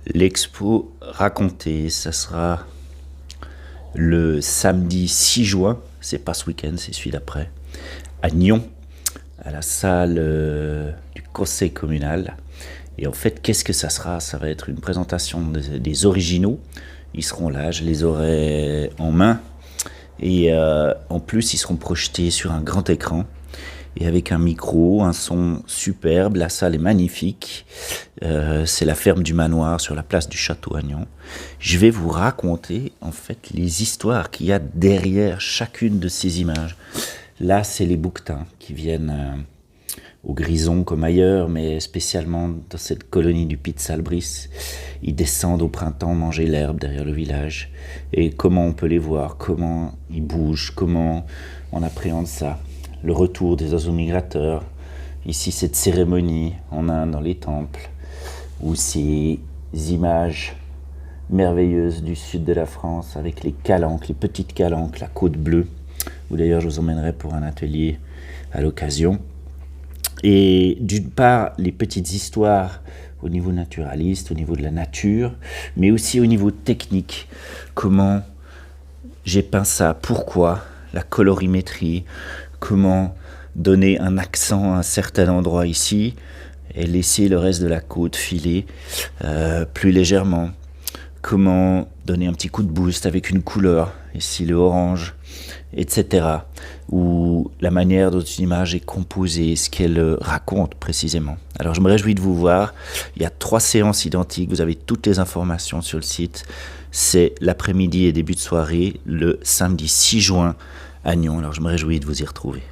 L'expo racontée, ça sera le samedi 6 juin, c'est pas ce week-end, c'est celui d'après, à Nyon, à la salle du conseil communal. Et en fait, qu'est-ce que ça sera? Ça va être une présentation des originaux. Ils seront là, je les aurai en main. Et en plus, ils seront projetés sur un grand écran. Et avec un micro, un son superbe, la salle est magnifique. C'est la ferme du manoir sur la place du château à Nyon. Je vais vous raconter en fait les histoires qu'il y a derrière chacune de ces images. Là, c'est les bouquetins qui viennent au Grison comme ailleurs, mais spécialement dans cette colonie du Piz Salbris. Ils descendent au printemps manger l'herbe derrière le village. Et comment on peut les voir, comment ils bougent, comment on appréhende ça. Le retour des oiseaux migrateurs, ici cette cérémonie en Inde dans les temples, ou ces images merveilleuses du sud de la France avec les calanques, les petites calanques, la côte bleue, où d'ailleurs je vous emmènerai pour un atelier à l'occasion. Et d'une part, les petites histoires au niveau naturaliste, au niveau de la nature, mais aussi au niveau technique. Comment j'ai peint ça, pourquoi, la colorimétrie, comment donner un accent à un certain endroit ici et laisser le reste de la côte filer plus légèrement. Comment donner un petit coup de boost avec une couleur, ici le orange, etc. Ou la manière dont une image est composée, ce qu'elle raconte précisément. Alors je me réjouis de vous voir. Il y a 3 séances identiques, vous avez toutes les informations sur le site. C'est l'après-midi et début de soirée, le samedi 6 juin à Nyon. Alors je me réjouis de vous y retrouver.